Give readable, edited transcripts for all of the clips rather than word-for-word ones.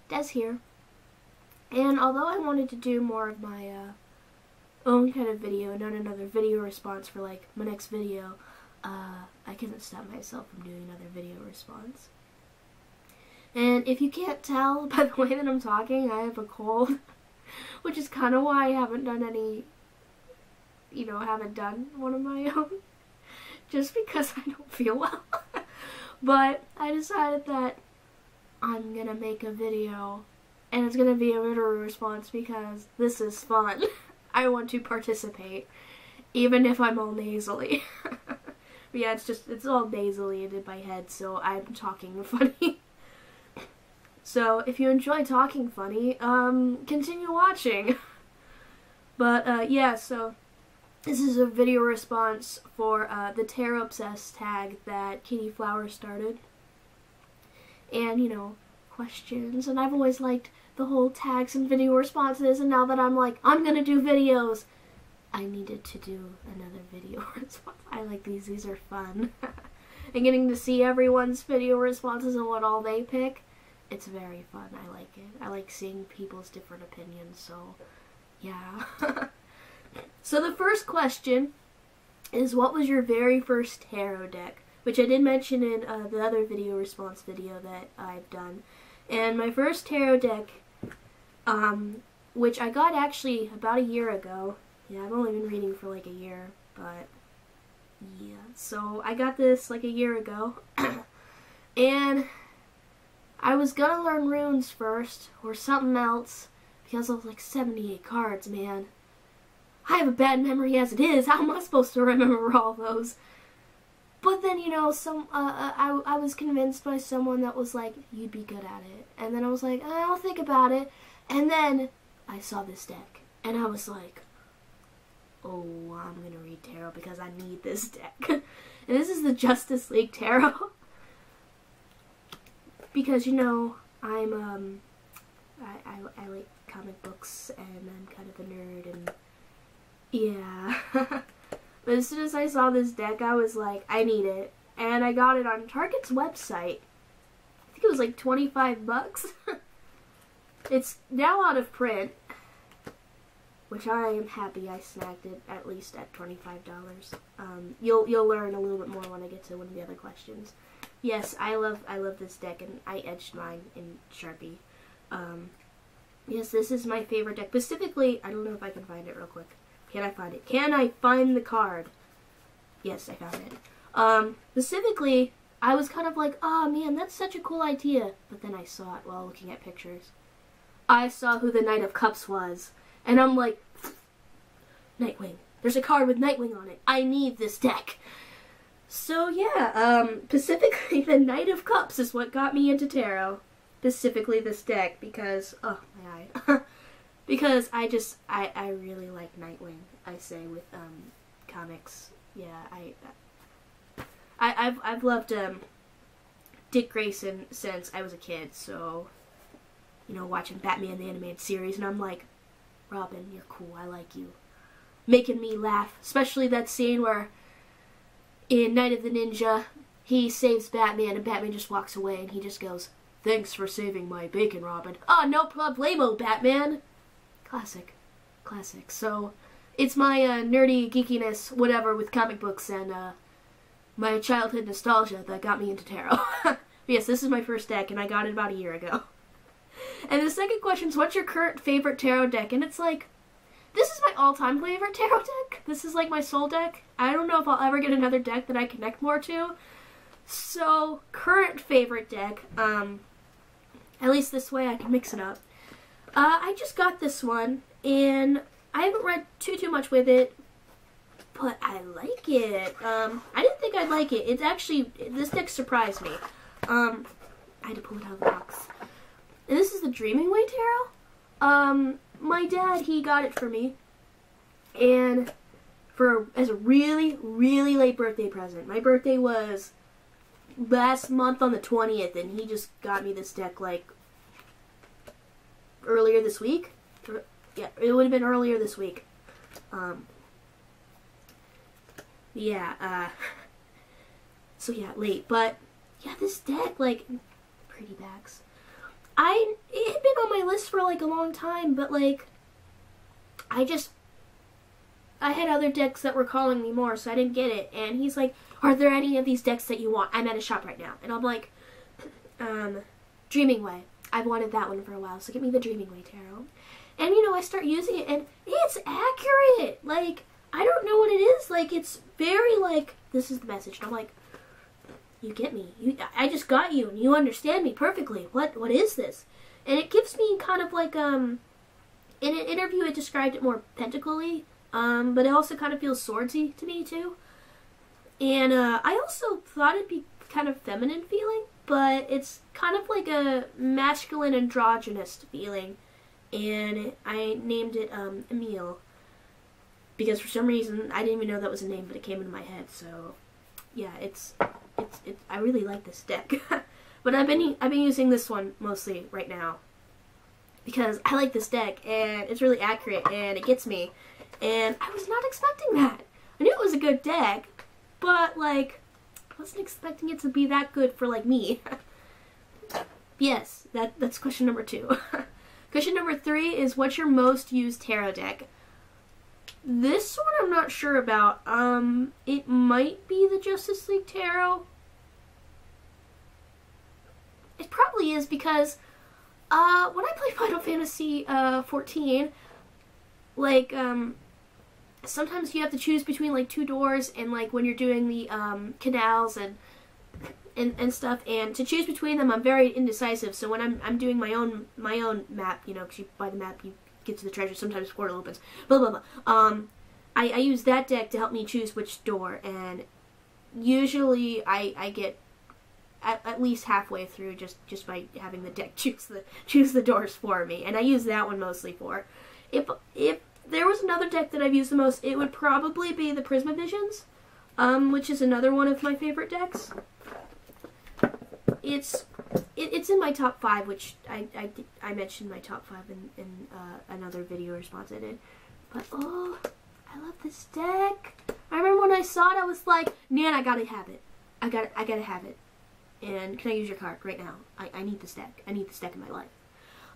Des here. And although I wanted to do more of my own kind of video, not another video response for like my next video, I couldn't stop myself from doing another video response. And if you can't tell by the way that I'm talking, I have a cold, which is kind of why I haven't done any, haven't done one of my own, just because I don't feel well. But I decided that I'm gonna make a video, and it's gonna be a video response because this is fun. I want to participate, even if I'm all nasally. But yeah, it's all nasally and in my head, so I'm talking funny. So if you enjoy talking funny, continue watching. But yeah, so this is a video response for the tarotobsessed tag that Katey Flowers started. And, questions. And I've always liked the whole tags and video responses, and now that I'm like, I'm gonna do videos, I needed to do another video response. I like these are fun. And getting to see everyone's video responses and what all they pick, it's very fun. I like it. I like seeing people's different opinions, so yeah. So the first question is, what was your very first tarot deck? Which I did mention in the other video response video that I've done. And my first tarot deck, which I got actually about a year ago. Yeah, I've only been reading for like a year, but yeah. So I got this like a year ago. And I was gonna learn runes first, or something else, because I was like 78 cards, man. I have a bad memory as it is. How am I supposed to remember all those? But then, I was convinced by someone that was like, you'd be good at it. And then I was like, I'll think about it. And then I saw this deck. And I was like, oh, I'm going to read tarot because I need this deck. And this is the Justice League Tarot. Because, I'm, I like comic books, and I'm kind of a nerd, and yeah. But as soon as I saw this deck, I was like, I need it. And I got it on Target's website. I think it was like 25 bucks. It's now out of print, which I am happy I snagged it at least at $25. You'll learn a little bit more when I get to one of the other questions. Yes, I love this deck, and I etched mine in Sharpie. Yes, this is my favorite deck. Specifically, I don't know if I can find it real quick. Can I find it? Can I find the card? Yes, I found it. Specifically, I was kind of like, oh man, that's such a cool idea. But then I saw it while looking at pictures. I saw who the Knight of Cups was. And I'm like, Nightwing. There's a card with Nightwing on it. I need this deck. So yeah, specifically the Knight of Cups is what got me into tarot. Specifically this deck because, oh my eye. Because I really like Nightwing, I say, with comics. Yeah, I've loved Dick Grayson since I was a kid, so watching Batman the Animated Series, and I'm like, Robin, you're cool, I like you. Making me laugh, especially that scene where in Night of the Ninja, he saves Batman and Batman just walks away and he just goes, thanks for saving my bacon, Robin. Oh, no problemo, Batman. Classic. So, it's my nerdy geekiness, whatever, with comic books and my childhood nostalgia that got me into tarot. Yes, this is my first deck, and I got it about a year ago. And the second question is, what's your current favorite tarot deck? And it's like, this is my all-time favorite tarot deck. This is like my soul deck. I don't know if I'll ever get another deck that I connect more to. So, current favorite deck, at least this way I can mix it up. I just got this one, and I haven't read too much with it, but I like it. I didn't think I'd like it. It's actually, this deck surprised me. I had to pull it out of the box. And this is the Dreaming Way Tarot. My dad, he got it for me, and as a really late birthday present. My birthday was last month on the 20th, and he just got me this deck, like, earlier this week. Yeah, it would have been earlier this week. So yeah, late. But, yeah, this deck, like, pretty backs. it had been on my list for like a long time, but like, I had other decks that were calling me more, so I didn't get it. And he's like, are there any of these decks that you want? I'm at a shop right now. And I'm like, Dreaming Way. I've wanted that one for a while, so get me the Dreaming Way Tarot. And, you know, I start using it, and it's accurate. Like, I don't know what it is. Like, it's very, like, this is the message. And I'm like, you get me. I just got you, and you understand me perfectly. What is this? And it gives me kind of like, in an interview it described it more pentacle-y, but it also kind of feels swordsy to me, too. And, I also thought it'd be kind of feminine feeling, but it's kind of like a masculine androgynous feeling. And I named it, Emile. Because for some reason, I didn't even know that was a name, but it came into my head, so, yeah, I really like this deck. But I've been using this one mostly right now. Because I like this deck, and it's really accurate, and it gets me. And I was not expecting that. I knew it was a good deck, but, like, I wasn't expecting it to be that good for, like, me. Yes, that's question number 2. Question number 3 is, what's your most used tarot deck? This one I'm not sure about. It might be the Justice League Tarot. It probably is because, when I play Final Fantasy 14, like, sometimes you have to choose between, like, 2 doors, and, like, when you're doing the, canals and stuff, and to choose between them, I'm very indecisive, so when I'm doing my own map, you know, because you buy the map, you get to the treasure, sometimes the portal opens, blah, blah, blah. I use that deck to help me choose which door, and usually I get at least halfway through just by having the deck choose the doors for me, and I use that one mostly for. If there was another deck that I've used the most, it would probably be the Prismavisions, which is another one of my favorite decks. It's in my top 5, which I mentioned my top 5 in another video response I did. But oh, I love this deck. I remember when I saw it, I was like, Nan, I gotta have it. I gotta have it. And can I use your card right now? I need this deck. I need this deck in my life.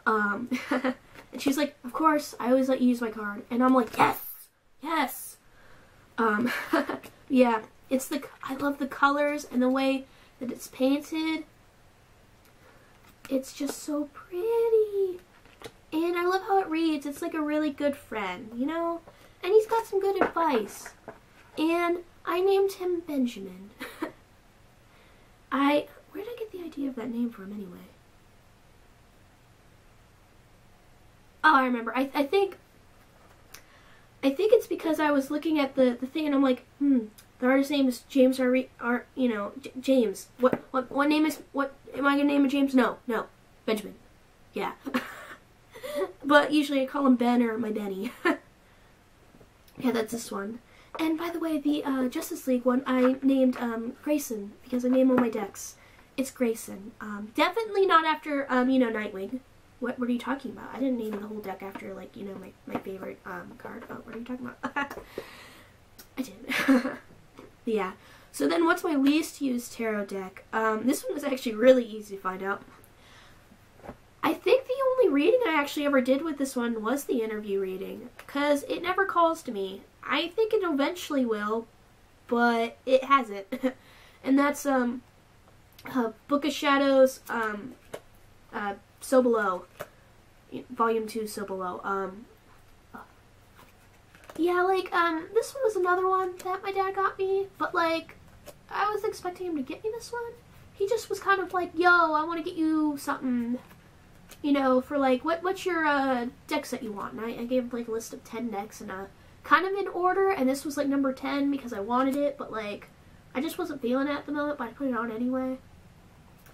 And she's like, of course. I always let you use my card. And I'm like, yes, yes. Yeah, I love the colors and the way that it's painted. It's just so pretty. And I love how it reads. It's like a really good friend, you know? And he's got some good advice. And I named him Benjamin. Where did I get the idea of that name from anyway? Oh, I remember. I think it's because I was looking at the thing and I'm like, the artist's name is James James. What name is, am I gonna name him James? No, Benjamin. Yeah. But usually I call him Ben or my Benny. Yeah, that's this one. And by the way, the Justice League one I named Grayson because I name all my decks. It's Grayson. Definitely not after Nightwing. What are you talking about? I didn't name the whole deck after, like, you know, my favorite card. Oh, what are you talking about? I didn't. Yeah. So then what's my least used tarot deck? This one was actually really easy to find out. I think the only reading I actually ever did with this one was the interview reading, because it never calls to me. I think it eventually will, but it hasn't. And that's Book of Shadows, So Below, Volume 2, So Below. Yeah, like, this one was another one that my dad got me, but, like, I was expecting him to get me this one. He just was kind of like, yo, I want to get you something, you know, for, like, what's your, decks that you want? And I gave him, like, a list of 10 decks, and, kind of in order, and this was, like, number 10 because I wanted it, but, like, I just wasn't feeling it at the moment, but I put it on anyway.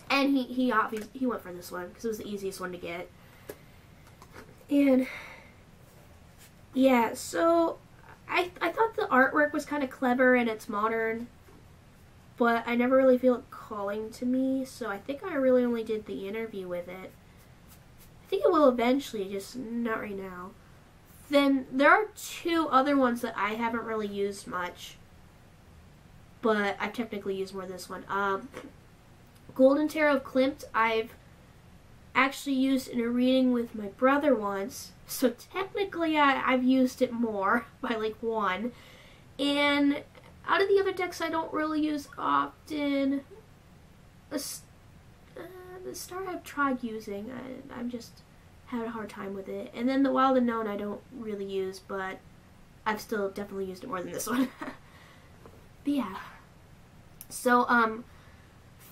And he went for this one, because it was the easiest one to get. And yeah, so I thought the artwork was kind of clever and it's modern, but I never really feel it calling to me, so I think I really only did the interview with it. I think it will eventually, just not right now. Then there are 2 other ones that I haven't really used much, but I've technically used more this one. Golden Tarot of Klimt, I've actually used in a reading with my brother once. So technically I've used it more by like one. And out of the other decks I don't really use often. The Star I've tried using. I've just had a hard time with it. And then the Wild Unknown I don't really use, but I've still definitely used it more than this one. But yeah. So,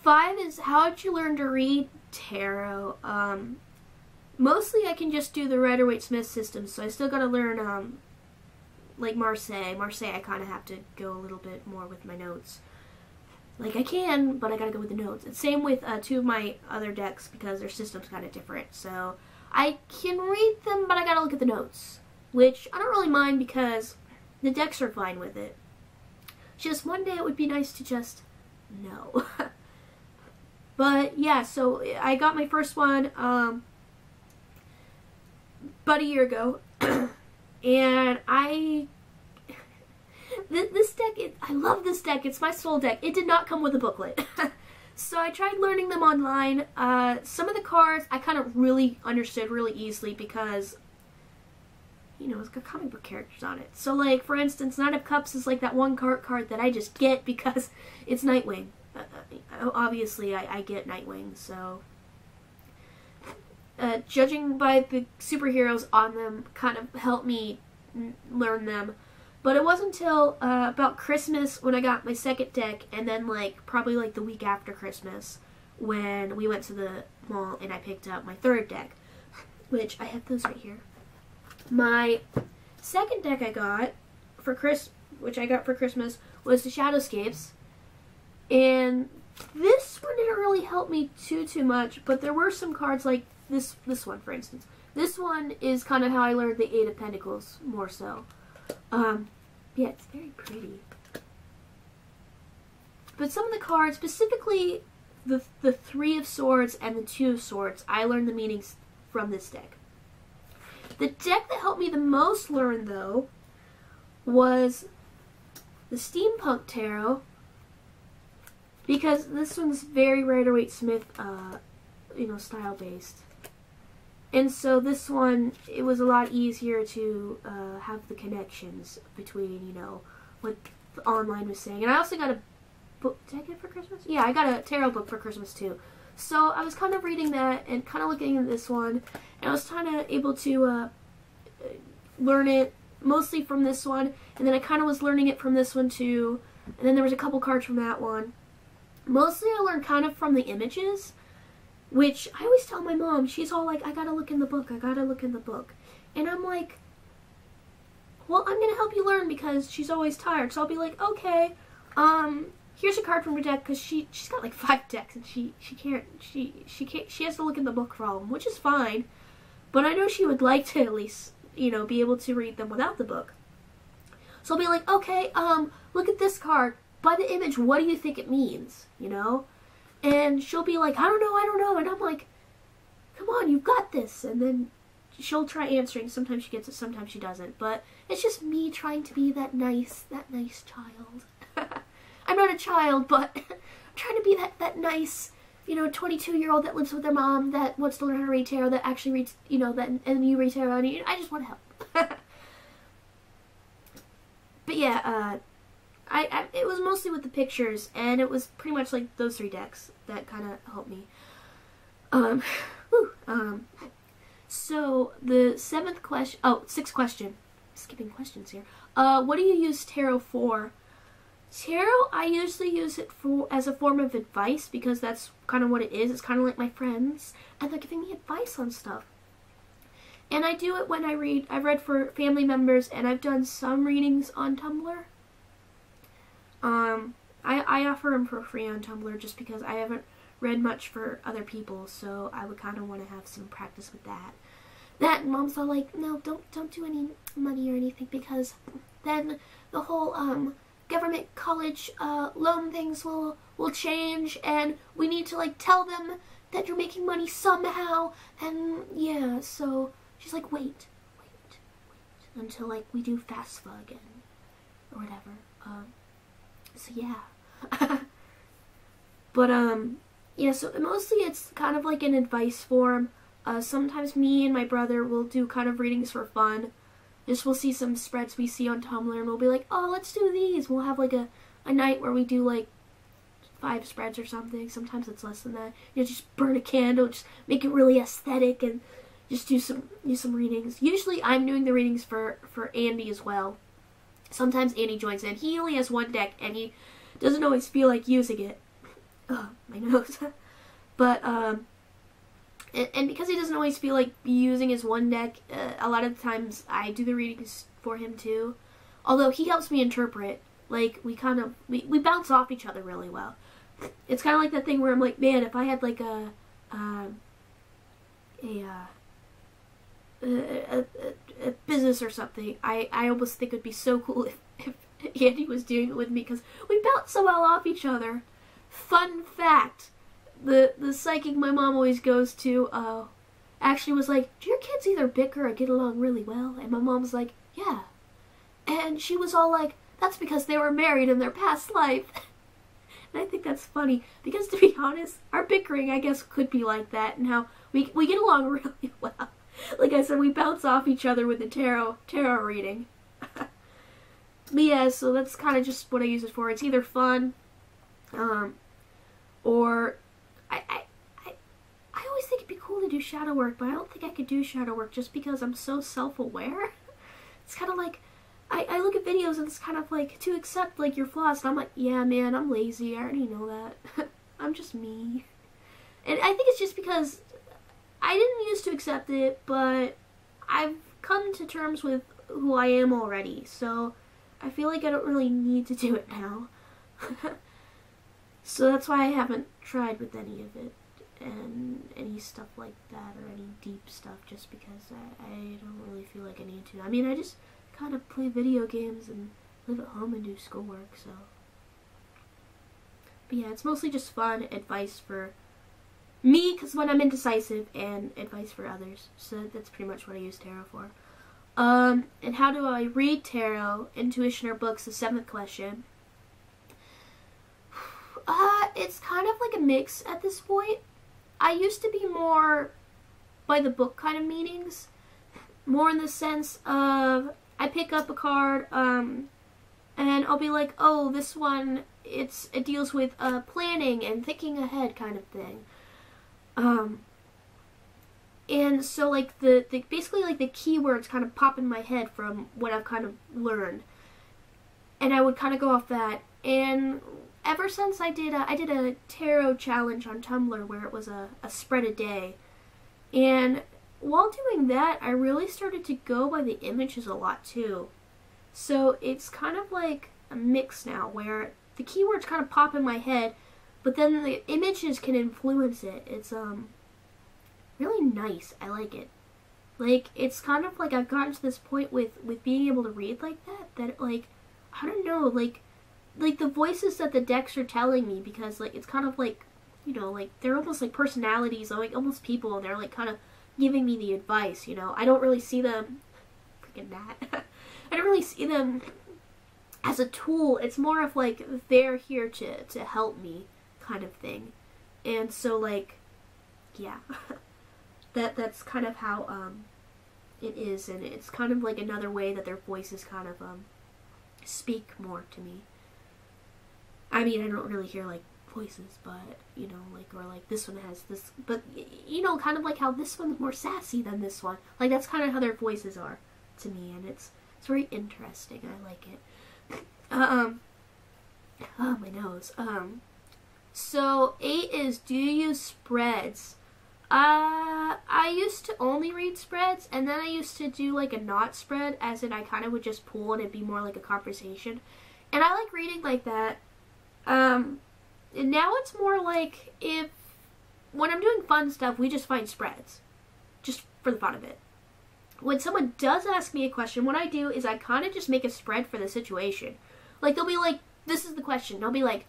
5 is how did you learn to read tarot? Mostly I can just do the Rider-Waite-Smith system, so I still gotta learn, like Marseille. Marseille I kind of have to go a little bit more with my notes. Like I can, but I gotta go with the notes. And same with 2 of my other decks because their system's kind of different. So I can read them, but I gotta look at the notes, which I don't really mind because the decks are fine with it. Just one day it would be nice to just know. But yeah, so I got my first one about a year ago, and this deck, I love this deck. It's my soul deck. It did not come with a booklet. So I tried learning them online. Some of the cards I kind of really understood really easily because, you know, it's got comic book characters on it. So like, for instance, Knight of Cups is like that one card that I just get because it's Nightwing. Obviously, I get Nightwing, so judging by the superheroes on them kind of helped me learn them. But it wasn't until about Christmas when I got my second deck, and then like probably like the week after Christmas when we went to the mall and I picked up my third deck, which I have those right here. My second deck I got for Christmas was the Shadowscapes, and this one didn't really help me too much, but there were some cards like this one, for instance. This one is kind of how I learned the Eight of Pentacles, more so. Yeah, it's very pretty. But some of the cards, specifically the Three of Swords and the Two of Swords, I learned the meanings from this deck. The deck that helped me the most learn, though, was the Steampunk Tarot, because this one's very Rider-Waite-Smith, you know, style based. And so this one, it was a lot easier to have the connections between, you know, what the online was saying. And I also got a book. Did I get it for Christmas? Yeah, I got a tarot book for Christmas too. So I was kind of reading that and kind of looking at this one, and I was kind of able to learn it mostly from this one, and then I kind of was learning it from this one too, and then there was a couple cards from that one. Mostly I learned kind of from the images, which I always tell my mom. She's all like, I gotta look in the book, I gotta look in the book. And I'm like, well, I'm gonna help you learn because she's always tired. So I'll be like, okay, here's a card from her deck, because she's got like 5 decks and she has to look in the book for all of them, which is fine. But I know she would like to at least, you know, be able to read them without the book. So I'll be like, okay, look at this card. By the image, what do you think it means? You know? And she'll be like, I don't know. And I'm like, come on, you've got this. And then she'll try answering. Sometimes she gets it, sometimes she doesn't. But it's just me trying to be that nice child. I'm not a child, but I'm trying to be that nice, you know, 22-year-old that lives with their mom, that wants to learn how to read tarot, that actually reads, you know, and you read tarot, and I just want to help. But yeah, it was mostly with the pictures, and it was pretty much like those 3 decks that kind of helped me. So the 6th question, skipping questions here. What do you use tarot for? Tarot, I usually use it as a form of advice, because that's kind of what it is. It's kind of like my friends, and they're giving me advice on stuff. And I do it when I read. I've read for family members, and I've done some readings on Tumblr. I offer them for free on Tumblr just because I haven't read much for other people, so I would kind of want to have some practice with that. That and Mom's all like, no, don't do any money or anything, because then the whole government college loan things will change, and we need to like tell them that you're making money somehow, and yeah, so she's like, wait until like we do FAFSA again or whatever. So yeah. But yeah, so mostly it's kind of like an advice form. Sometimes me and my brother will do kind of readings for fun. Just we'll see some spreads we see on Tumblr and we'll be like, oh, let's do these. We'll have like a night where we do like 5 spreads or something. Sometimes it's less than that. You know, just burn a candle, just make it really aesthetic and just do some readings. Usually I'm doing the readings for Andy as well. Sometimes Andy joins in. He only has 1 deck and he doesn't always feel like using it. Oh, my nose. But, and because he doesn't always feel like using his 1 deck, a lot of times I do the readings for him too. Although he helps me interpret. Like, we bounce off each other really well. It's kind of like that thing where I'm like, man, if I had like a business or something, I almost think it would be so cool if Andy was doing it with me, because we bounce so well off each other. Fun fact, the psychic my mom always goes to actually was like, do your kids either bicker or get along really well? And my mom's like, yeah. And she was all like, that's because they were married in their past life. And I think that's funny, because to be honest, our bickering, I guess, could be like that, and how we get along really well. Like I said, we bounce off each other with the tarot reading. But yeah, so that's kind of just what I use it for. It's either fun, or I always think it'd be cool to do shadow work, but I don't think I could do shadow work just because I'm so self-aware. It's kind of like, I look at videos and it's kind of like, to accept like your flaws, and I'm like, yeah man, I'm lazy, I already know that. I'm just me. And I think it's just because I didn't used to accept it, but I've come to terms with who I am already, so I feel like I don't really need to do it now. So that's why I haven't tried with any of it, and any stuff like that, or any deep stuff, just because I don't really feel like I need to. I mean, I just kind of play video games and live at home and do schoolwork, so. But yeah, it's mostly just fun, advice for me, because when I'm indecisive, and advice for others. So that's pretty much what I use tarot for. And how do I read tarot? Intuition or books, the 7th question. It's kind of like a mix at this point. I used to be more by the book kind of meanings. More in the sense of, I pick up a card, and I'll be like, oh, this one, it deals with planning and thinking ahead kind of thing. And so like basically like the keywords kind of pop in my head from what I've kind of learned. And I would kind of go off that. And ever since I did a tarot challenge on Tumblr where it was a spread a day. And while doing that, I really started to go by the images a lot too. So it's kind of like a mix now where the keywords kind of pop in my head, but then the images can influence it. It's really nice. I like it. Like, it's kind of like I've gotten to this point with being able to read like that like, I don't know, like the voices that the decks are telling me, because like it's kind of like, you know, like they're almost like personalities, like almost people, and they're like kind of giving me the advice, you know. I don't really see them, freaking that, I don't really see them as a tool. It's more of like, they're here to help me kind of thing. And so like, yeah, that's kind of how it is, and it's kind of like another way that their voices kind of speak more to me. I mean, I don't really hear like voices, but you know, like, or like this one has this, but you know, kind of like how this one's more sassy than this one. Like, that's kind of how their voices are to me, and it's very interesting. I like it. Oh, my nose. So 8 is, do you use spreads? I used to only read spreads, and then I used to do like a not spread, as in I kind of would just pull and it'd be more like a conversation. And I like reading like that. And now it's more like, when I'm doing fun stuff, we just find spreads. Just for the fun of it. When someone does ask me a question, what I do is I kind of just make a spread for the situation. Like, they'll be like, this is the question. I'll be like,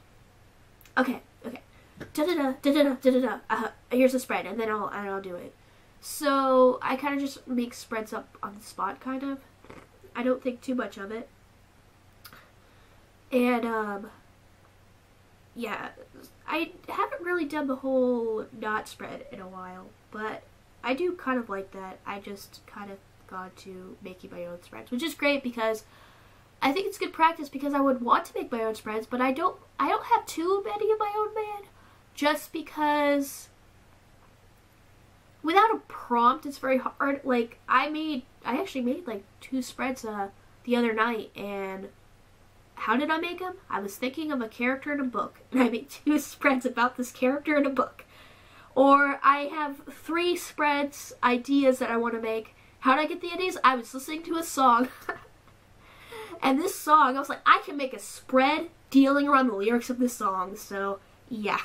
okay. Da-da-da, da-da-da, da-da-da. Here's the spread, and then I'll do it. So I kind of just make spreads up on the spot, kind of. I don't think too much of it. And, yeah, I haven't really done the whole knot spread in a while, but I do kind of like that. I just kind of got to making my own spreads, which is great because I think it's good practice, because I would want to make my own spreads, but I don't have too many of my own made, just because without a prompt it's very hard. Like, I actually made like 2 spreads the other night, and how did I make them? I was thinking of a character in a book, and I made 2 spreads about this character in a book. Or I have 3 spreads, ideas that I want to make. How did I get the ideas? I was listening to a song. And this song, I was like, I can make a spread dealing around the lyrics of this song. So, yeah.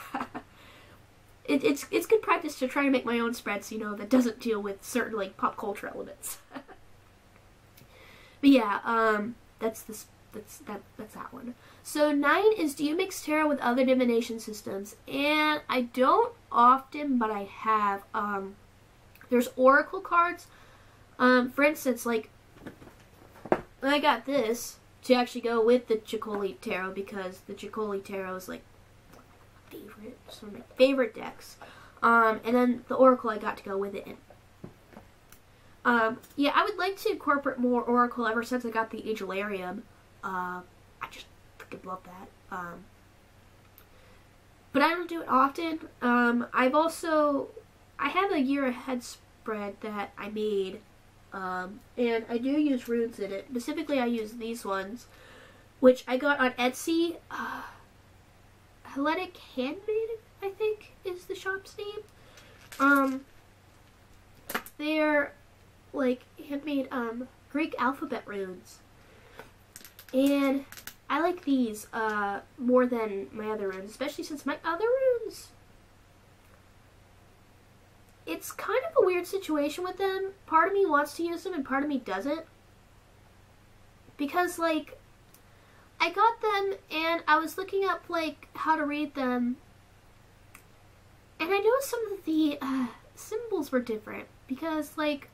It's good practice to try to make my own spreads, you know, that doesn't deal with certain, like, pop culture elements. But yeah, that's that one. So 9 is, do you mix tarot with other divination systems? And I don't often, but I have. There's oracle cards. For instance, like, I got this to actually go with the Katey Tarot, because the Katey Tarot is like it's one of my favorite decks. And then the oracle I got to go with it. Yeah, I would like to incorporate more oracle ever since I got the Agilarium. I just freaking love that. But I don't do it often. I have a year ahead spread that I made. And I do use runes in it. Specifically, I use these ones, which I got on Etsy. Hellenic Handmade, I think, is the shop's name. They're like handmade Greek alphabet runes, and I like these more than my other runes, especially since my other runes, it's kind of a weird situation with them. Part of me wants to use them and part of me doesn't, because like I got them and I was looking up like how to read them, and I noticed some of the symbols were different, because like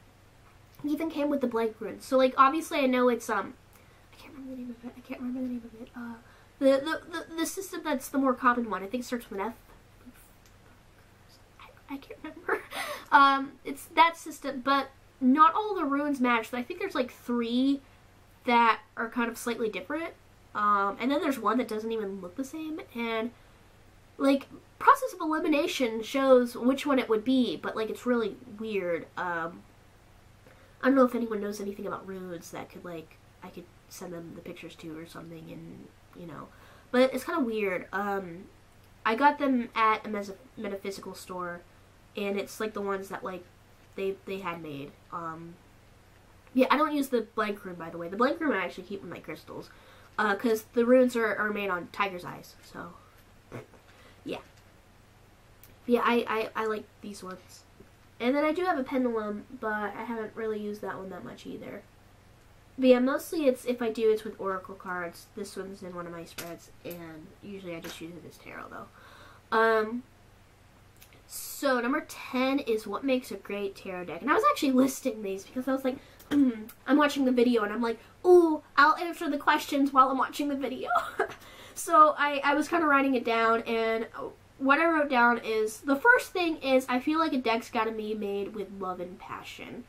it even came with the blank runes. So like obviously I know it's I can't remember the name of it. The system that's the more common one, I think it starts with an F. I can't remember. It's that system, but not all the runes match. I think there's like 3 that are kind of slightly different. And then there's one that doesn't even look the same. And like process of elimination shows which one it would be, but like it's really weird. I don't know if anyone knows anything about runes that could like I could send them the pictures to or something, and you know, but it's kind of weird. I got them at a metaphysical store, and it's like the ones that like they had made. Yeah, I don't use the blank rune, by the way. The blank rune I actually keep with my crystals, because the runes are made on tiger's eyes. So yeah, I like these ones. And then I do have a pendulum, but I haven't really used that one that much either. But yeah, mostly it's, if I do, it's with oracle cards. This one's in one of my spreads, and usually I just use it as tarot though. So number 10 is what makes a great tarot deck. And I was actually listing these because I was like, I'm watching the video and I'm like, ooh, I'll answer the questions while I'm watching the video. So I was kind of writing it down, and what I wrote down is, the first thing is, I feel like a deck's gotta be made with love and passion.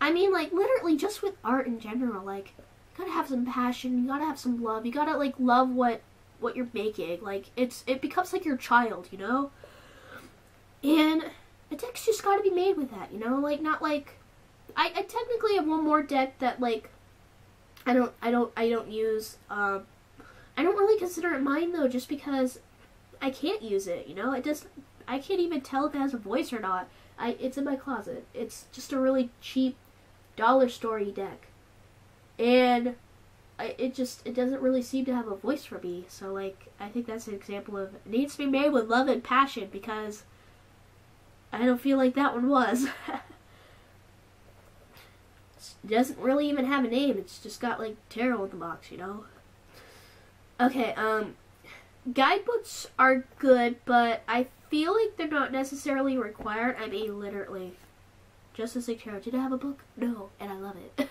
I mean, like, literally just with art in general, like, you gotta have some passion, you gotta have some love, you gotta, like, love what you're making. Like, it becomes like your child, you know? And a deck's just gotta be made with that, you know? Like, not like, I technically have one more deck that, like, I don't use. I don't really consider it mine, though, just because I can't use it, you know? I can't even tell if it has a voice or not. It's in my closet. It's just a really cheap dollar store-y deck. And it doesn't really seem to have a voice for me. So, like, I think that's an example of, it needs to be made with love and passion, because I don't feel like that one was. It doesn't really even have a name. It's just got, like, tarot in the box, you know? Okay, guidebooks are good, but I feel like they're not necessarily required. I mean, literally, Just as like Tarot, did I have a book? No, and I love it.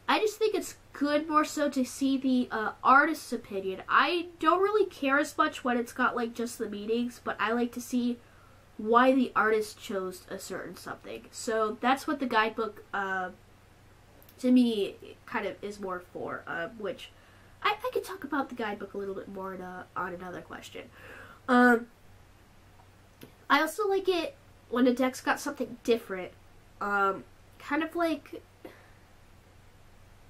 I just think it's good more so to see the artist's opinion. I don't really care as much when it's got like just the meanings, but I like to see why the artist chose a certain something. So that's what the guidebook to me kind of is more for, which I could talk about the guidebook a little bit more on another question. I also like it when a deck's got something different, kind of like,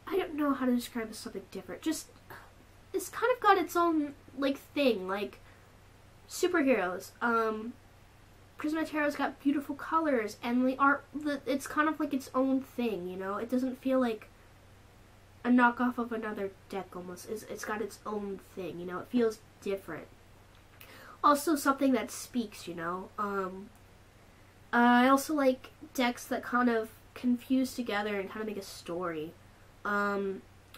I don't know how to describe it as something different, just, it's kind of got its own, like, thing, like, superheroes. Prisma Tarot's got beautiful colors, and the art, it's kind of like its own thing, you know? It doesn't feel like a knockoff of another deck, almost. It's got its own thing, you know? It feels different. Also, something that speaks, you know? I also like decks that kind of confuse together and kind of make a story.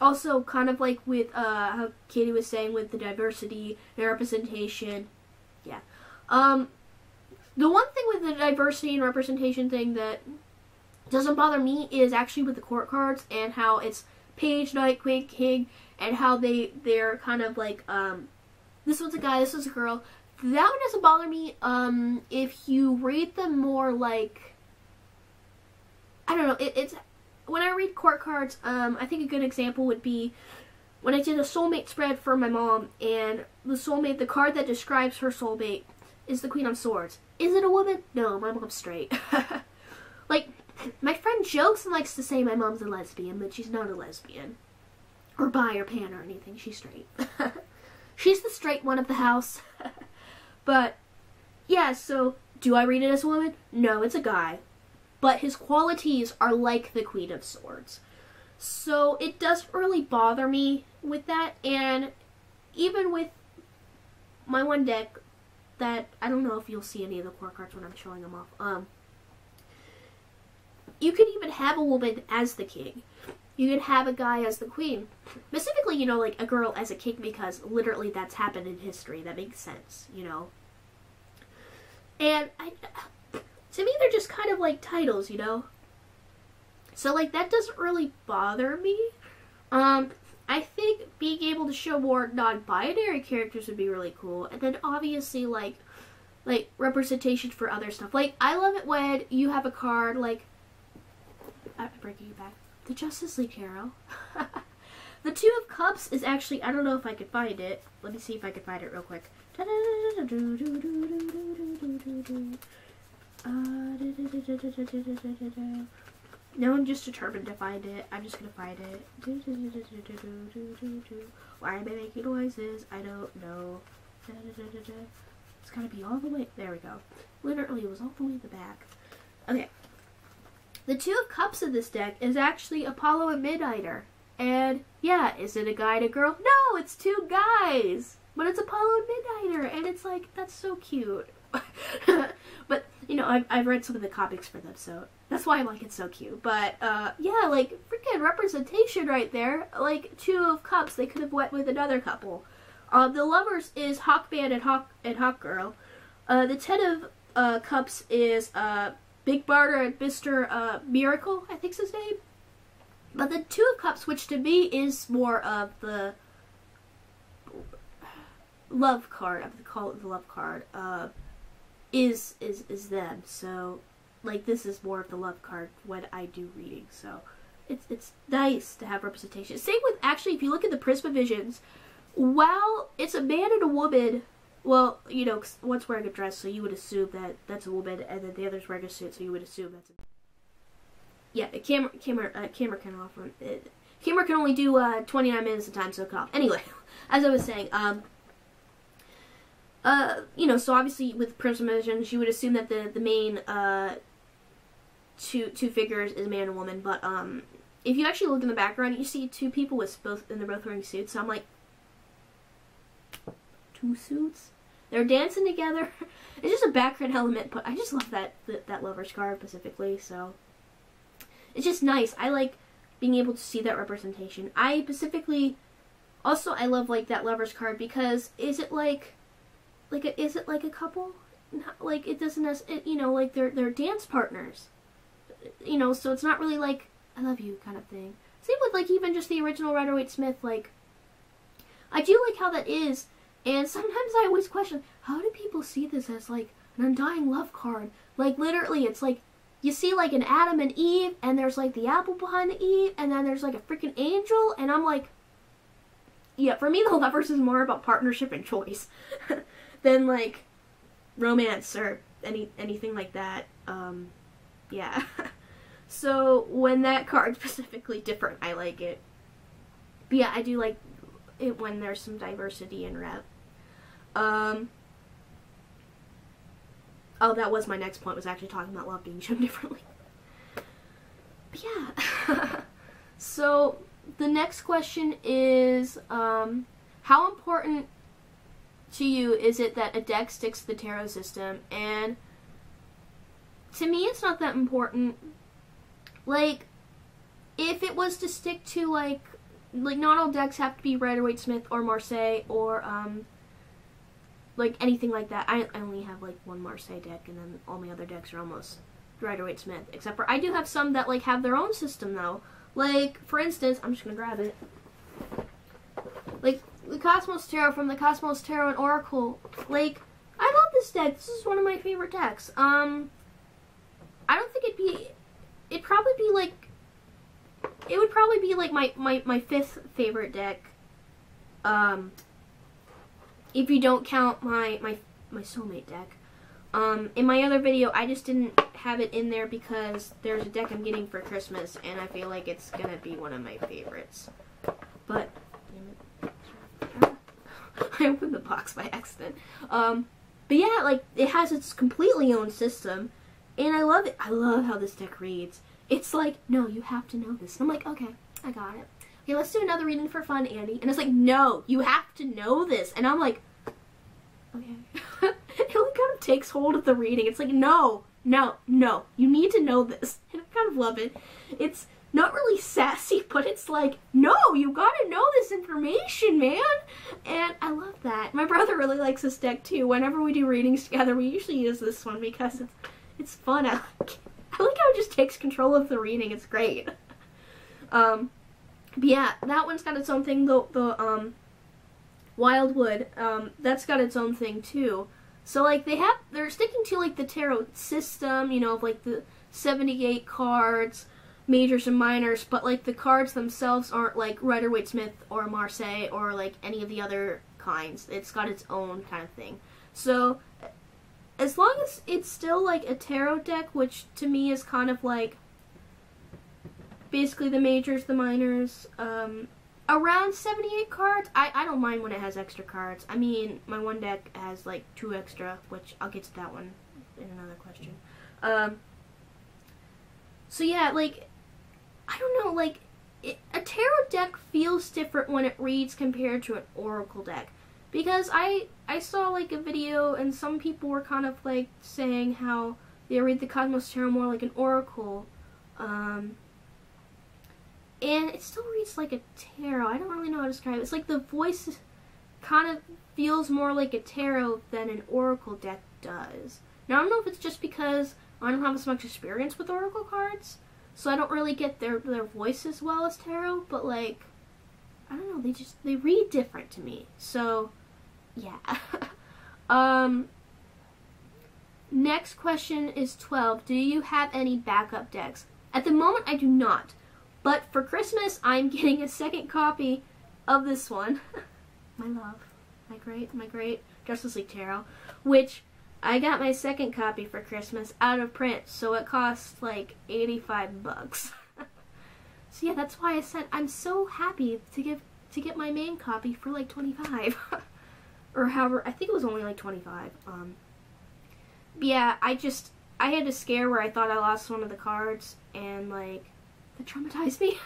Also, kind of like with, how Katie was saying with the diversity and representation. Yeah. The one thing with the diversity and representation thing that doesn't bother me is actually with the court cards and how it's page, knight, queen, king, and how they're kind of like, this one's a guy, this one's a girl. That one doesn't bother me, if you read them more like, I don't know, it's, when I read court cards, I think a good example would be when I did a soulmate spread for my mom, and the soulmate, the card that describes her soulmate is the Queen of Swords. Is it a woman? No, my mom's straight. Like, my friend jokes and likes to say my mom's a lesbian, but she's not a lesbian. Or bi or pan or anything, she's straight. She's the straight one of the house. But, yeah, so, do I read it as a woman? No, it's a guy. But his qualities are like the Queen of Swords. So it doesn't really bother me with that. And even with my one deck that, I don't know if you'll see any of the core cards when I'm showing them off. You could even have a woman as the king. You could have a guy as the queen. Specifically, you know, like a girl as a king, because literally that's happened in history. That makes sense, you know. And to me, they're just kind of like titles, you know? So, like, that doesn't really bother me. I think being able to show more non-binary characters would be really cool. And then, obviously, like representation for other stuff. Like, I love it when you have a card, like, I'm breaking it back. The Justice League Tarot. The Two of Cups is actually, I don't know if I could find it. Let me see if I can find it real quick. No, I'm just determined to find it. I'm just gonna find it. Why am I making noises? I don't know. It's gotta be all the way. There we go. Literally, it was all the way in the back. Okay. The Two of Cups in this deck is actually Apollo and Midnighter. And, yeah, is it a guy and a girl? No, it's two guys! But it's Apollo and Midnighter, and it's like, that's so cute. But, you know, I've read some of the comics for them, so that's why I'm like, it's so cute. But, yeah, like, freaking representation right there. Like, Two of Cups, they could have went with another couple. The Lovers is Hawkman and Hawkgirl. The Ten of Cups is, Big Barter and Mr. Miracle, I think's his name. But the Two of Cups, which to me is more of the love card, I would call it the love card, is them. So, like, this is more of the love card when I do reading. So, it's nice to have representation. Same with, actually, if you look at the Prisma Visions, while it's a man and a woman, well, you know, one's wearing a dress, so you would assume that that's a woman, and then the other's wearing a suit, so you would assume that's a... Yeah, the camera can only do 29 minutes at a time, so cut off. Anyway, as I was saying, you know, so obviously with Prisma Visions, you would assume that the main two figures is a man and woman, but if you actually look in the background, you see two people with they're both wearing suits. So I'm like, two suits? They're dancing together. It's just a background element, but I just love that Lover's card specifically, so it's just nice. I like being able to see that representation. I specifically, also I love like that Lover's card because is it like a couple? Not, like it doesn't, you know, like they're dance partners. You know, so it's not really like I love you kind of thing. Same with, like, even just the original Rider-Waite-Smith, like, I do like how that is, and sometimes I always question, how do people see this as, like, an undying love card? Like, literally, it's like, you see, like, an Adam and Eve, and there's, like, the apple behind the Eve, and then there's, like, a freaking angel, and I'm like, yeah, for me, the Lovers is more about partnership and choice than, like, romance or anything like that. Yeah. So, when that card's specifically different, I like it. But yeah, I do like it when there's some diversity in rep. Oh, that was my next point, was actually talking about love being shown differently. But yeah. So, the next question is, how important to you is it that a deck sticks to the tarot system? And to me, it's not that important. Like, if it was to stick to, like, not all decks have to be Rider-Waite-Smith or Marseille or, like, anything like that. I only have, like, one Marseille deck, and then all my other decks are almost Rider-Waite-Smith. Except for, I do have some that, like, have their own system, though. Like, for instance, I'm just gonna grab it. Like, the Cosmos Tarot from the Cosmos Tarot and Oracle. Like, I love this deck. This is one of my favorite decks. I don't think it'd probably be like, it would probably be like my fifth favorite deck. If you don't count my soulmate deck. In my other video, I just didn't have it in there because there's a deck I'm getting for Christmas, and I feel like it's gonna be one of my favorites. But, I opened the box by accident. But yeah, like, it has its completely own system, and I love it. I love how this deck reads. It's like, no, you have to know this. And I'm like, okay, I got it. Okay, let's do another reading for fun, Andy. And it's like, no, you have to know this. And I'm like, okay. It like kind of takes hold of the reading. It's like, no, you need to know this. And I kind of love it. It's not really sassy, but it's like, no, you gotta know this information, man. And I love that. My brother really likes this deck too. Whenever we do readings together, we usually use this one because it's fun. I like how it just takes control of the reading. It's great. But yeah, that one's got its own thing. The Wildwood, that's got its own thing too. So like they're sticking to like the tarot system, you know, of like the 78 cards, majors and minors, but like the cards themselves aren't like Rider-Waite-Smith or Marseille or like any of the other kinds. It's got its own kind of thing. So as long as it's still like a tarot deck, which to me is kind of like basically the majors, the minors, around 78 cards, I don't mind when it has extra cards. I mean, my one deck has like 2 extra, which I'll get to that one in another question. So yeah, like, I don't know, like, a tarot deck feels different when it reads compared to an oracle deck. Because I saw like a video and some people were kind of like saying how they read the Cosmos Tarot more like an oracle. And it still reads like a tarot. I don't really know how to describe it. It's like the voice kind of feels more like a tarot than an oracle deck does. Now, I don't know if it's just because I don't have as much experience with oracle cards, so I don't really get their voice as well as tarot, but like, I don't know, they read different to me. So, yeah. Next question is 12. Do you have any backup decks? At the moment, I do not. But for Christmas, I'm getting a second copy of this one. My love. My great Justice League Tarot. Which, I got my second copy for Christmas out of print. So it costs like 85 bucks. So yeah, that's why I said I'm so happy to get my main copy for like 25. Or however, I think it was only like 25. Yeah, I had a scare where I thought I lost one of the cards. And like, that traumatized me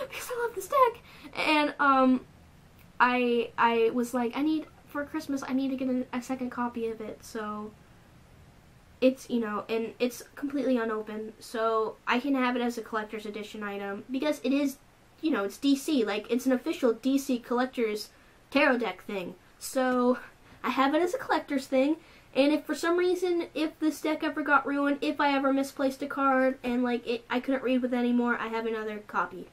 because I love this deck. And I was like, for Christmas I need to get a second copy of it, so it's, you know, and it's completely unopened, so I can have it as a collector's edition item because it is, you know, it's DC, like it's an official DC collector's tarot deck thing. So I have it as a collector's thing. And if for some reason, if this deck ever got ruined, if I ever misplaced a card and like I couldn't read with it anymore, I have another copy.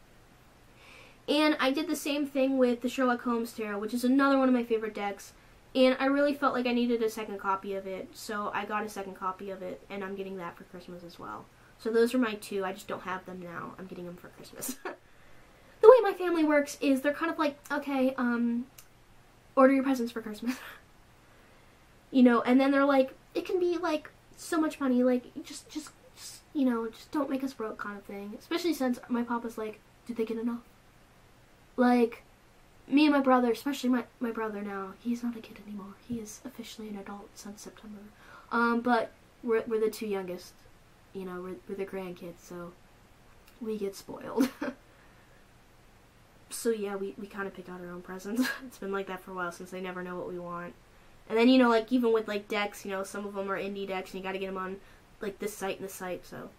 And I did the same thing with the Sherlock Holmes Tarot, which is another one of my favorite decks. And I really felt like I needed a second copy of it, so I got a second copy of it, and I'm getting that for Christmas as well. So those are my two. I just don't have them now. I'm getting them for Christmas. The way my family works is they're kind of like, okay, order your presents for Christmas. You know, and then they're like, it can be like so much money, like just you know, just don't make us broke kind of thing. Especially since my papa's like, did they get enough? Like, me and my brother, especially my brother now, he's not a kid anymore. He is officially an adult since September. But we're the two youngest, you know, we're the grandkids, so we get spoiled. So yeah, we kind of pick out our own presents. It's been like that for a while since they never know what we want. And then, you know, like, even with, like, decks, you know, some of them are indie decks, and you gotta get them on, like, this site and this site, so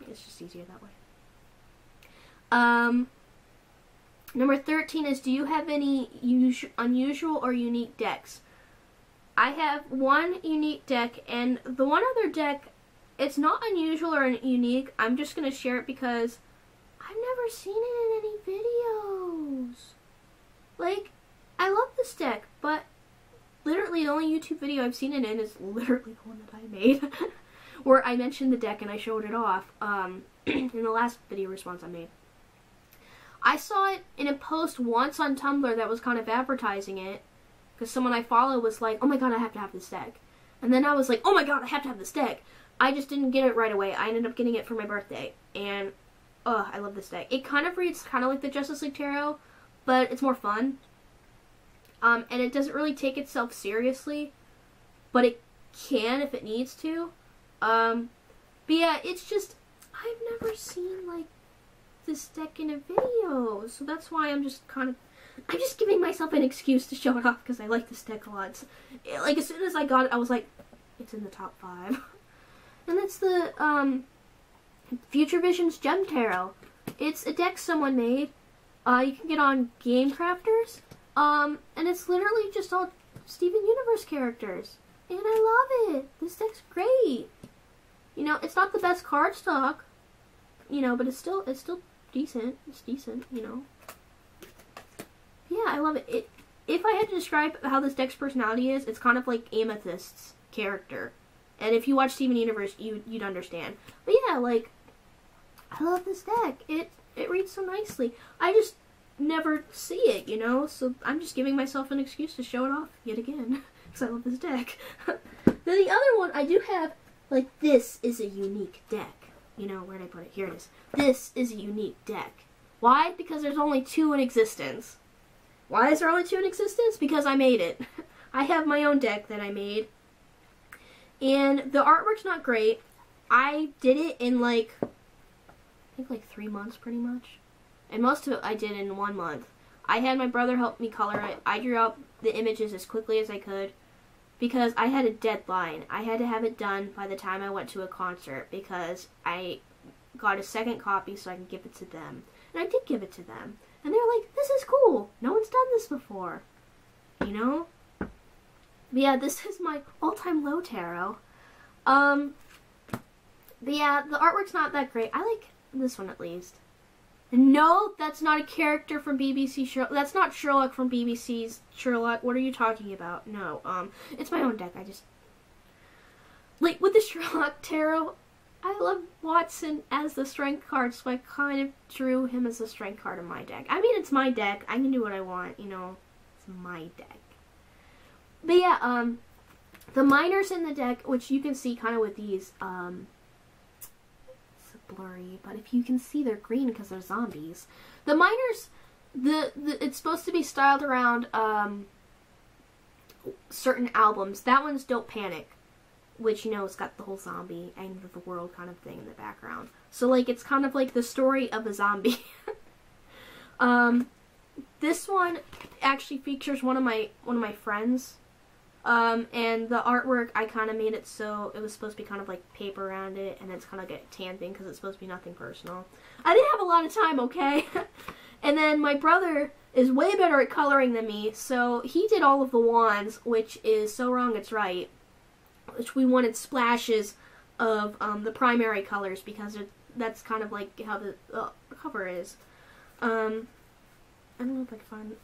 it's just easier that way. Number 13 is, do you have any unusual or unique decks? I have one unique deck, and the one other deck, it's not unusual or unique. I'm just gonna share it because I've never seen it in any videos. Like, I love this deck, but literally the only YouTube video I've seen it in is literally the one that I made. Where I mentioned the deck and I showed it off in the last video response I made. I saw it in a post once on Tumblr that was kind of advertising it. Because someone I follow was like, oh my god, I have to have this deck. And then I was like, oh my god, I have to have this deck. I just didn't get it right away. I ended up getting it for my birthday. And, I love this deck. It kind of reads kind of like the Justice League Tarot, but it's more fun. And it doesn't really take itself seriously, but it can if it needs to. But yeah, it's just, I've never seen, like, this deck in a video, so that's why I'm just giving myself an excuse to show it off, because I like this deck a lot. Like, as soon as I got it, I was like, it's in the top 5. And that's the, Future Visions Gem Tarot. It's a deck someone made. You can get on Game Crafters. And it's literally just all Steven Universe characters. And I love it. This deck's great. You know, it's not the best card stock, you know, but it's still decent. It's decent, you know. Yeah, I love it. If I had to describe how this deck's personality is, it's kind of like Amethyst's character. And if you watch Steven Universe, you'd understand. But yeah, like, I love this deck. It reads so nicely. I just never see it, you know, so I'm just giving myself an excuse to show it off yet again, because I love this deck. Then the other one, I do have, like, this is a unique deck. You know, where did I put it? Here it is. This is a unique deck. Why? Because there's only 2 in existence. Why is there only 2 in existence? Because I made it. I have my own deck that I made. And the artwork's not great. I did it in, like, I think like 3 months pretty much. And most of it I did in 1 month. I had my brother help me color it. I drew out the images as quickly as I could because I had a deadline. I had to have it done by the time I went to a concert because I got a second copy so I can give it to them. And I did give it to them. And they were like, this is cool. No one's done this before. You know? But yeah, this is my all-time low tarot. But yeah, the artwork's not that great. I like this one at least. No, that's not a character from BBC Sherlock. That's not Sherlock from BBC's Sherlock. What are you talking about? No, it's my own deck. I just, like, with the Sherlock Tarot, I love Watson as the strength card, so I kind of drew him as the strength card in my deck. I mean, it's my deck. I can do what I want, you know. It's my deck. But yeah, the minors in the deck, which you can see kind of with these, blurry, but if you can see, they're green because they're zombies. The minors, it's supposed to be styled around certain albums. That one's Don't Panic, which, you know, it's got the whole zombie end of the world kind of thing in the background. So, like, it's kind of like the story of a zombie. This one actually features one of my friends. And the artwork, I kind of made it so it was supposed to be kind of like paper around it, and it's kind of like a tan thing because it's supposed to be nothing personal. I didn't have a lot of time, okay? And then my brother is way better at coloring than me, so he did all of the wands, which is so wrong it's right. Which we wanted splashes of the primary colors because that's kind of like how the cover is. I don't know if I can find...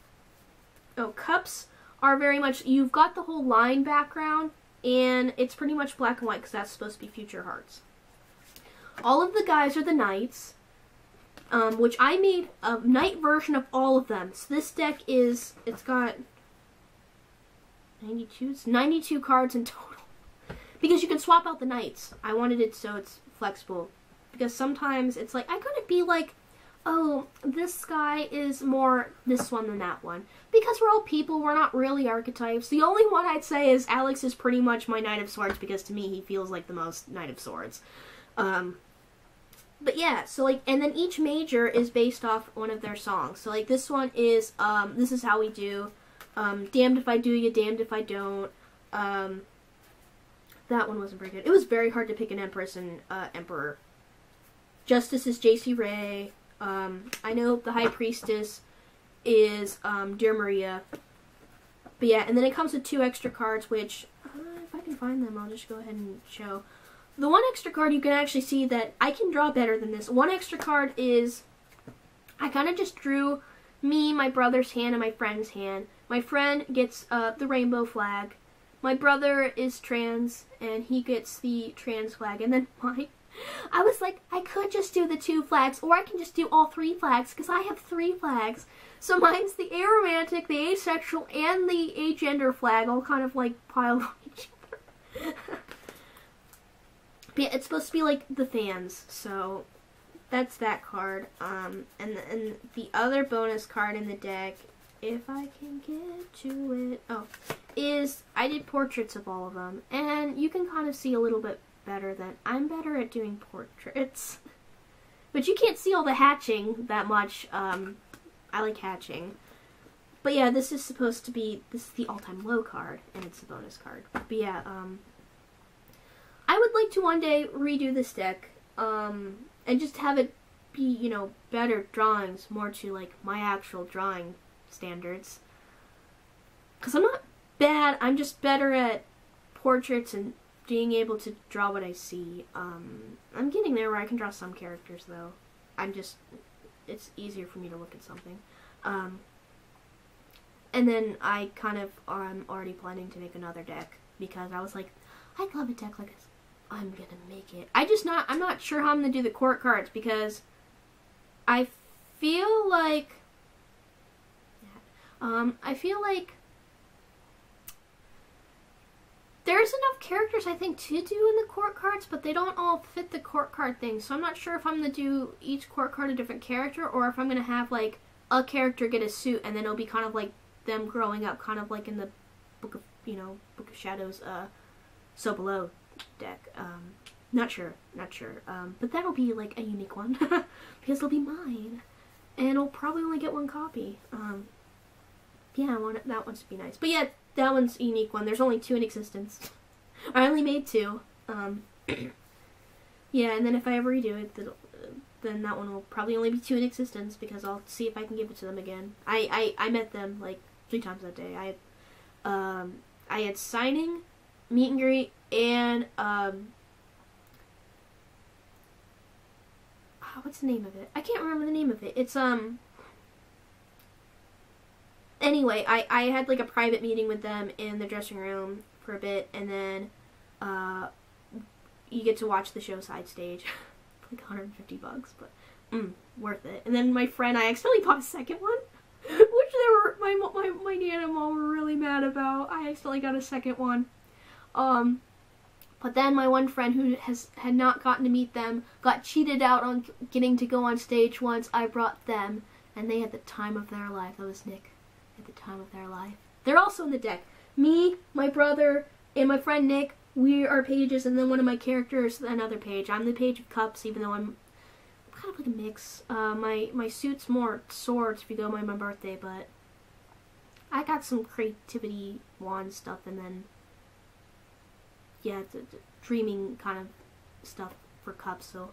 Oh, cups are very much... You've got the whole line background, and it's pretty much black and white because that's supposed to be future hearts. All of the guys are the knights, which I made a knight version of all of them. So this deck is... It's got... 92? It's 92 cards in total. Because you can swap out the knights. I wanted it so it's flexible. Because sometimes it's like, I couldn't be like, oh, this guy is more this one than that one. Because we're all people, we're not really archetypes. The only one I'd say is Alex is pretty much my Knight of Swords, because to me he feels like the most Knight of Swords. But yeah, so like, and then each major is based off one of their songs. So like this one is, This Is How We Do, Damned If I Do Ya, Damned If I Don't. That one wasn't very good. It was very hard to pick an Empress and Emperor. Justice is JC Ray. I know the High Priestess is Dear Maria. But yeah, and then it comes with 2 extra cards, which, if I can find them, I'll just go ahead and show. The one extra card, you can actually see that I can draw better than this. One extra card is, I kind of just drew me, my brother's hand, and my friend's hand. My friend gets the rainbow flag. My brother is trans, and he gets the trans flag. And then I was like, I could just do the 2 flags, or I can just do all 3 flags, because I have 3 flags. So mine's the aromantic, the asexual, and the agender flag, all kind of like piled on each other. But yeah, it's supposed to be like the fans, so that's that card. And the other bonus card in the deck, if I can get to it, is I did portraits of all of them, and you can kind of see a little bit better than I'm better at doing portraits, but you can't see all the hatching that much. I like hatching, but yeah, this is supposed to be, this is the all-time low card, and it's a bonus card. But yeah, I would like to one day redo this deck, and just have it be, you know, better drawings, more to like my actual drawing standards. Because I'm not bad, I'm just better at portraits and being able to draw what I see. I'm getting there where I can draw some characters, though. It's easier for me to look at something. And then I kind of am already planning to make another deck, because I was like, I'd love a deck like this. I'm gonna make it. I'm not sure how I'm gonna do the court cards, because I feel like there's enough characters, I think, to do in the court cards, but they don't all fit the court card thing. So I'm not sure if I'm going to do each court card a different character, or if I'm going to have, like, a character get a suit, and then it'll be kind of like them growing up, kind of like in the Book of Shadows, So Below deck. Not sure. But that'll be, like, a unique one, because it'll be mine, and I'll probably only get 1 copy. Yeah, I want that one to be nice. But yeah, that one's a unique one. There's only 2 in existence. I only made 2. Yeah, and then if I ever redo it, then that one will probably only be 2 in existence, because I'll see if I can give it to them again. I met them like 3 times that day. I had signing, meet and greet, and what's the name of it? I can't remember the name of it. It's anyway, I had like a private meeting with them in the dressing room for a bit, and then you get to watch the show side stage. Like $150, but worth it. And then my friend, I accidentally bought a second one, which my dad and mom were really mad about. I accidentally got a second one. But then my one friend who had not gotten to meet them got cheated out on getting to go on stage once. I brought them, and they had the time of their life. That was Nick. At the time of their life. They're also in the deck. Me, my brother, and my friend Nick, we are pages, and then one of my characters, another page. I'm the Page of Cups, even though I'm kind of like a mix. My suit's more swords if you go by my birthday, but I got some creativity wand stuff, and then, yeah, the dreaming kind of stuff for cups, so.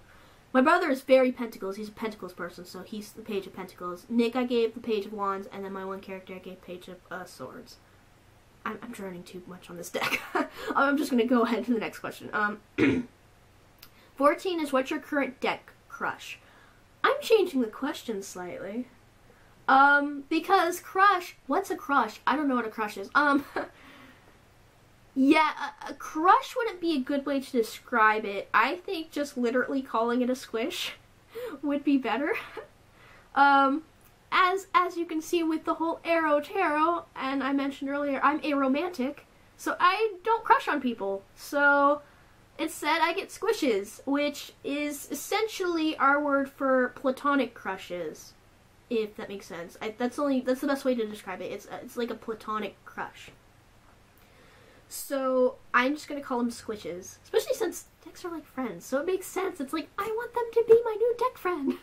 My brother is very Pentacles. He's a Pentacles person, so he's the Page of Pentacles. Nick, I gave the Page of Wands, and then my one character, I gave Page of Swords. I'm droning too much on this deck. I'm just going to go ahead to the next question. 14 is, what's your current deck crush? I'm changing the question slightly. Because crush, what's a crush? I don't know what a crush is. Yeah, a crush wouldn't be a good way to describe it. I think just literally calling it a squish would be better. As you can see with the whole Aro-Tarot, and I mentioned earlier, I'm aromantic, so I don't crush on people. So instead I get squishes, which is essentially our word for platonic crushes, if that makes sense. That's the best way to describe it. It's like a platonic crush. So I'm just gonna call them squishes, especially since decks are like friends, so it makes sense. It's like, I want them to be my new deck friend.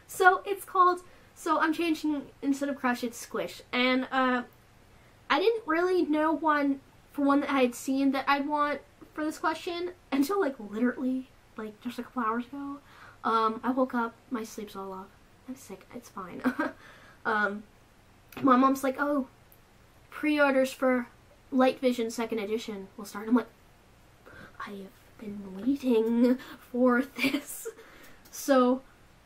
So it's called, so I'm changing, instead of crush, it's squish. And I didn't really know one that I had seen that I'd want for this question until like literally like just a couple hours ago. I woke up, my sleep's all off. I'm sick, it's fine. My mom's like, oh, pre-orders for Light Vision 2nd edition will start. I'm like, I have been waiting for this. So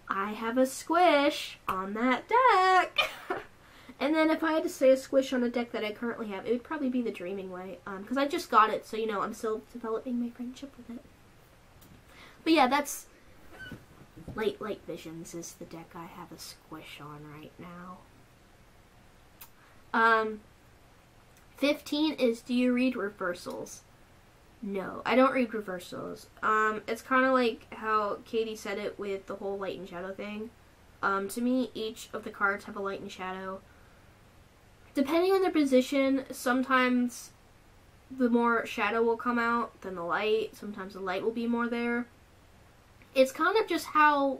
I have a squish on that deck. And then if I had to say a squish on a deck that I currently have, it would probably be the Dreaming Way. Because I just got it, so you know, I'm still developing my friendship with it. But yeah, that's Light Visions is the deck I have a squish on right now. 15 is, do you read reversals? No, I don't read reversals. It's kind of like how Katie said it with the whole light and shadow thing. To me, each of the cards have a light and shadow. Depending on their position, sometimes the more shadow will come out than the light. Sometimes the light will be more there. It's kind of just how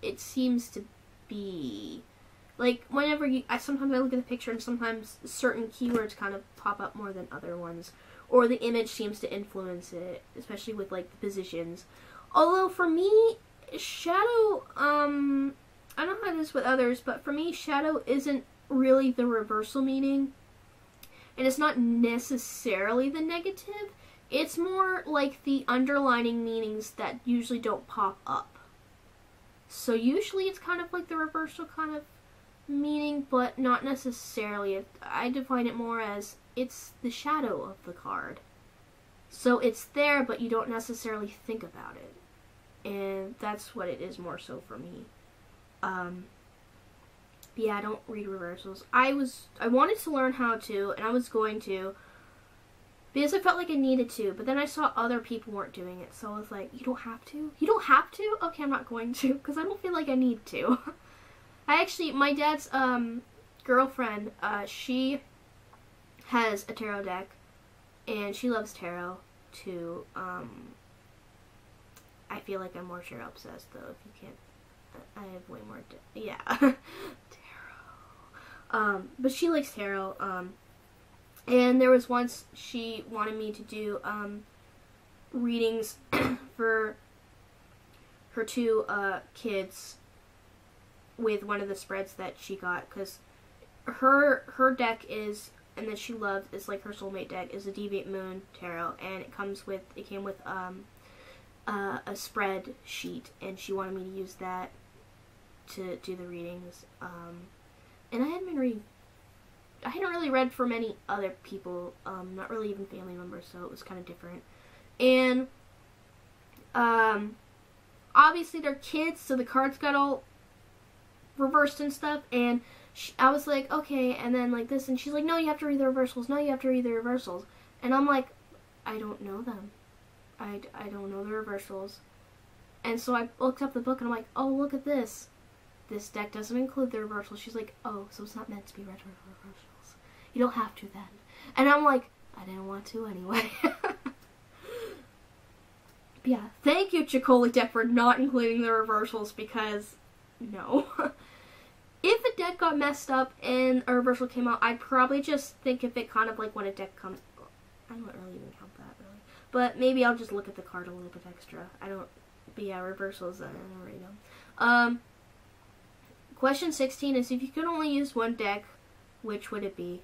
it seems to be. Like, whenever sometimes I look at the picture and sometimes certain keywords kind of pop up more than other ones. Or the image seems to influence it, especially with, like, the positions. Although, for me, shadow, I don't know how it is with others, but for me, shadow isn't really the reversal meaning. And it's not necessarily the negative. It's more like the underlining meanings that usually don't pop up. So usually it's kind of like the reversal kind of meaning, but not necessarily. I define it more as it's the shadow of the card. So it's there, but you don't necessarily think about it. And that's what it is more so for me. Yeah, I don't read reversals. I wanted to learn how to, and I was going to, because I felt like I needed to, but then I saw other people weren't doing it, so I was like, you don't have to? You don't have to? Okay, I'm not going to, because I don't feel like I need to. My dad's girlfriend, she has a tarot deck, and she loves tarot, too. I feel like I'm more tarot obsessed, though, if you can't, I have way more, yeah, tarot. But she likes tarot, and there was once she wanted me to do, readings for her two, kids, with one of the spreads that she got, because her deck is, and that she loved, is like her soulmate deck, is a Deviant Moon Tarot, and it came with a spread sheet, and she wanted me to use that to do the readings, and I hadn't really read for many other people, not really even family members, so it was kind of different, and, obviously they're kids, so the cards got all reversed and stuff, and I was like, okay, and then like this, and she's like, no, you have to read the reversals, no, you have to read the reversals, and I'm like, I don't know them, I don't know the reversals, and so I looked up the book, and I'm like, oh, look at this deck doesn't include the reversals. She's like, oh, so it's not meant to be read for reversals, you don't have to then, and I'm like, I didn't want to anyway. Yeah, thank you, Chicoli deck, for not including the reversals, because no. If a deck got messed up and a reversal came out, I'd probably just think of it kind of like when a deck comes... I don't really even count that, really. But maybe I'll just look at the card a little bit extra. But yeah, reversals, I don't really know. Question 16 is, if you could only use one deck, which would it be?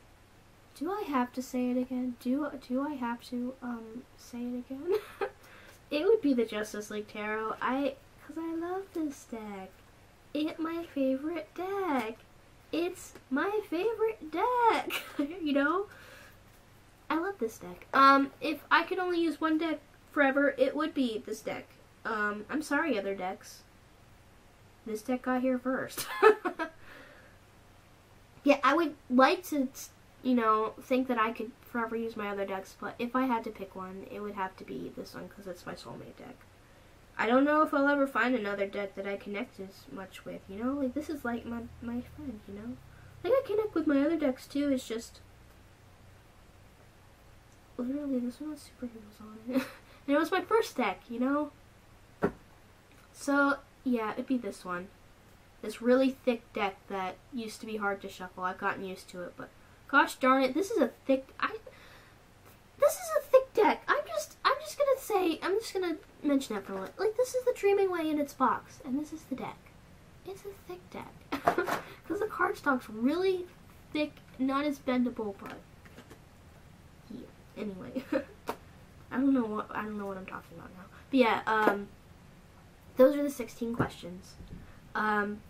Do I have to say it again? Do I have to, say it again? It would be the Justice League Tarot. Because I love this deck. It's my favorite deck. it's my favorite deck. You know? I love this deck. If I could only use one deck forever, it would be this deck. I'm sorry, other decks. This deck got here first. Yeah, I would like to, you know, think that I could forever use my other decks, but if I had to pick one, it would have to be this one, because it's my soulmate deck. I don't know if I'll ever find another deck that I connect as much with, you know? Like, this is like my friend, you know? Like, I connect with my other decks, too. It's just... literally, this one has superheroes on it. And it was my first deck, you know? So, yeah, it'd be this one. This really thick deck that used to be hard to shuffle. I've gotten used to it, but gosh darn it, this is a thick... this is a thick deck. I'm just gonna mention that for a minute. Like, this is the Dreaming Way in its box, and this is the deck. It's a thick deck. Because the cardstock's really thick, not as bendable, but... yeah. Anyway. I don't know what I'm talking about now. But yeah, those are the 16 questions. I'm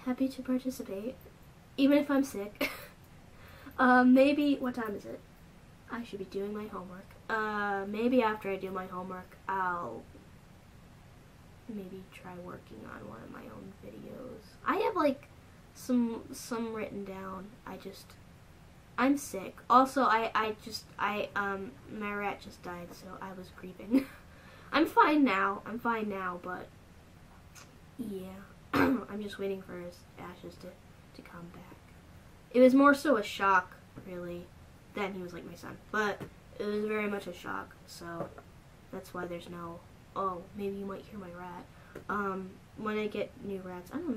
happy to participate, even if I'm sick. Maybe, what time is it? I should be doing my homework. Maybe after I do my homework, I'll maybe try working on one of my own videos. I have, like, some written down. I'm sick. Also, my rat just died, so I was grieving. I'm fine now, but, yeah. I'm just waiting for his ashes to come back. It was more so a shock, really. Then he was like my son. But it was very much a shock, so that's why there's no... oh, maybe you might hear my rat. When I get new rats, I don't know,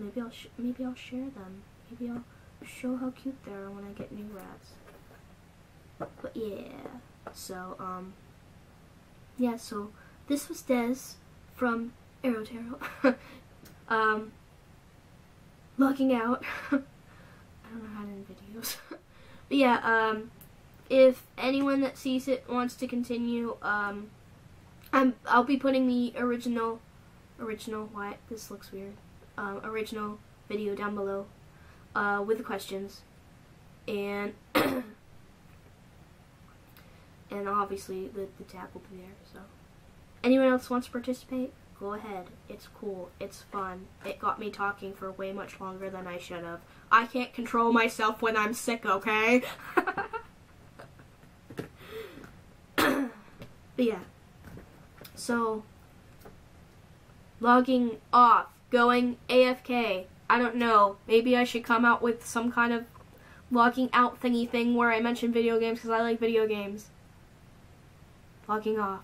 maybe I'll share them. Maybe I'll show how cute they are when I get new rats. But yeah, so, yeah, so this was Des from Aro-Tarot. Logging out. I don't know how to end videos. But yeah, if anyone that sees it wants to continue, I'll be putting the original, why, this looks weird, original video down below, with the questions, and, and obviously the tab will be there, so. Anyone else wants to participate? Go ahead. It's cool. It's fun. It got me talking for way much longer than I should have. I can't control myself when I'm sick, okay? But yeah. So, logging off. Going AFK. I don't know. Maybe I should come out with some kind of logging out thingy thing where I mention video games because I like video games. Logging off.